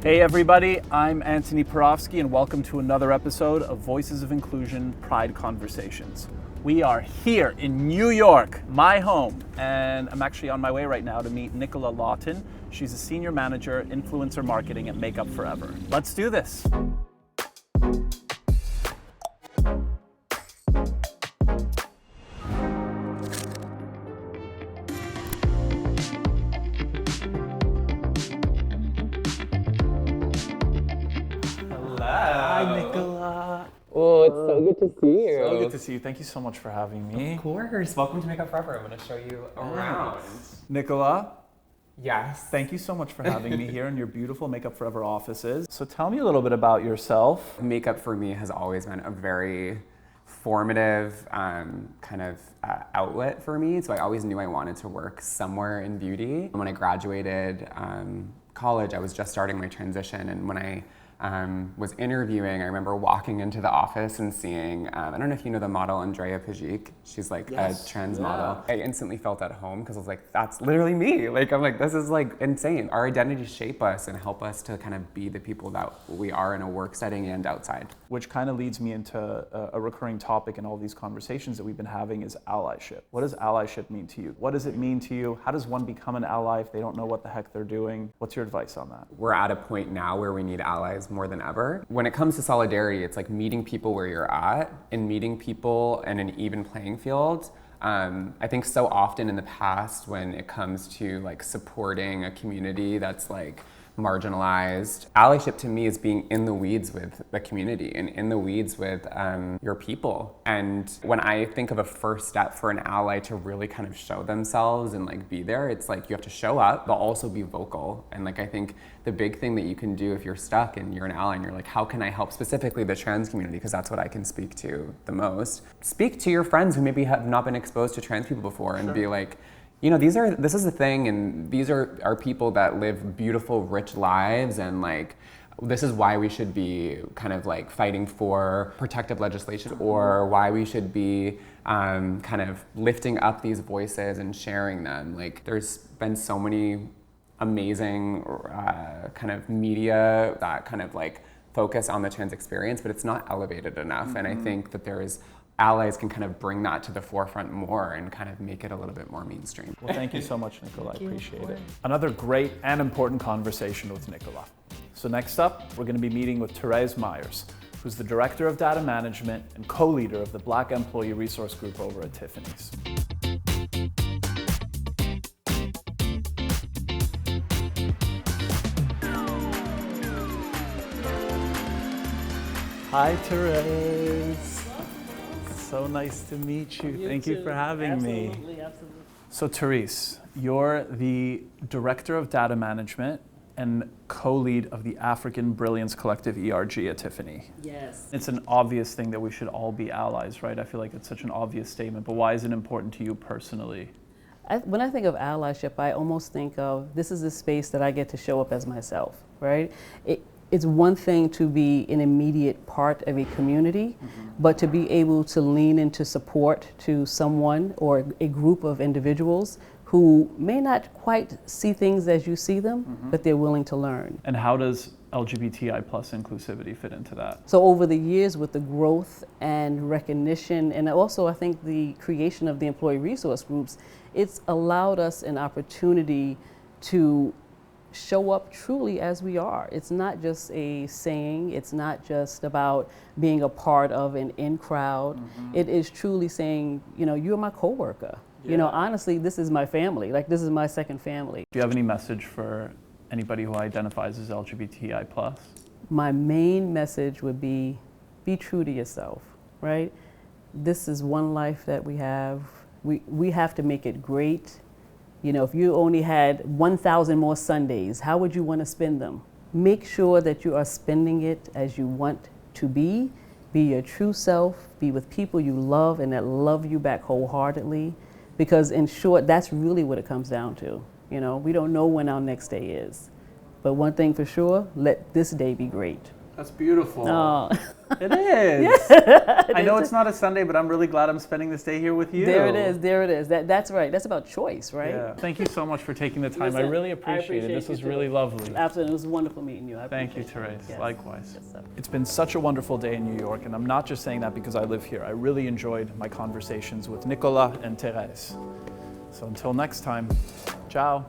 Hey everybody, I'm Antoni Porowski and welcome to another episode of Voices of Inclusion Pride Conversations. We are here in New York, my home, and I'm actually on my way right now to meet Nicola Lawton. She's a senior manager, influencer marketing at Makeup Forever. Let's do this. Hi, Nicola. Oh, it's so good to see you. So good to see you. Thank you so much for having me. Of course. Welcome to Makeup Forever. I'm going to show you around. Nicola, Yes. thank you so much for having me here in your beautiful Makeup Forever offices. So tell me a little bit about yourself. Makeup for me has always been a very formative outlet for me. So I always knew I wanted to work somewhere in beauty. When I graduated college, I was just starting my transition, and when I was interviewing, I remember walking into the office and seeing, I don't know if you know the model Andrea Pajic. She's like a trans model. I instantly felt at home because I was like, that's literally me. Like, I'm like, this is like insane. Our identities shape us and help us to kind of be the people that we are in a work setting and outside. Which kind of leads me into a recurring topic in all these conversations that we've been having is allyship. What does allyship mean to you? What does it mean to you? How does one become an ally if they don't know what the heck they're doing? What's your advice on that? We're at a point now where we need allies more than ever. When it comes to solidarity, it's like meeting people where you're at and meeting people in an even playing field. I think so often in the past when it comes to like supporting a community that's like marginalized, allyship to me is being in the weeds with the community and in the weeds with your people. And when I think of a first step for an ally to really kind of show themselves and like be there, it's like you have to show up, but also be vocal. And like I think the big thing that you can do if you're stuck and you're an ally and you're like, how can I help specifically the trans community? Because that's what I can speak to the most. Speak to your friends who maybe have not been exposed to trans people before and be like, you know, this is a thing, and these are people that live beautiful, rich lives, and like, this is why we should be kind of like fighting for protective legislation, or why we should be kind of lifting up these voices and sharing them. Like, there's been so many amazing kind of media that kind of like focus on the trans experience, but it's not elevated enough. And I think that allies can kind of bring that to the forefront more and kind of make it a little bit more mainstream. Well, thank you so much, Nicola. I appreciate it. Another great and important conversation with Nicola. So next up, we're going to be meeting with Therese Myers, who's the Director of Data Management and co-leader of the Black Employee Resource Group over at Tiffany's. Hi, Therese. So nice to meet you. Thank you for having me. Absolutely. So Therese, you're the Director of Data Management and co-lead of the African Brilliance Collective ERG at Tiffany. Yes. It's an obvious thing that we should all be allies, right? I feel like it's such an obvious statement, but why is it important to you personally? When I think of allyship, I almost think of this is a space that I get to show up as myself, right? It's one thing to be an immediate part of a community, but to be able to lean into support to someone or a group of individuals who may not quite see things as you see them, but they're willing to learn. And how does LGBTI plus inclusivity fit into that? So over the years with the growth and recognition, and also I think the creation of the employee resource groups, it's allowed us an opportunity to show up truly as we are. It's not just a saying, it's not just about being a part of an in crowd. It is truly saying, you know, you're my coworker. You know, honestly, this is my family. Like, this is my second family. Do you have any message for anybody who identifies as LGBTI plus? My main message would be true to yourself, right? This is one life that we have. We have to make it great. You know, if you only had 1,000 more Sundays, how would you want to spend them? Make sure that you are spending it as you want to be your true self, be with people you love and that love you back wholeheartedly. Because in short, that's really what it comes down to. You know, we don't know when our next day is. But one thing for sure, let this day be great. That's beautiful. Oh. It is. I know it's not a Sunday, but I'm really glad I'm spending this day here with you. There it is. There it is. That's right. That's about choice, right? Yeah. Thank you so much for taking the time. Listen, I really appreciate it. This was really lovely. Absolutely. It was wonderful meeting you. Thank you, Therese. Yes. Likewise. Yes, sir. It's been such a wonderful day in New York, and I'm not just saying that because I live here. I really enjoyed my conversations with Nicola and Therese. So until next time, ciao.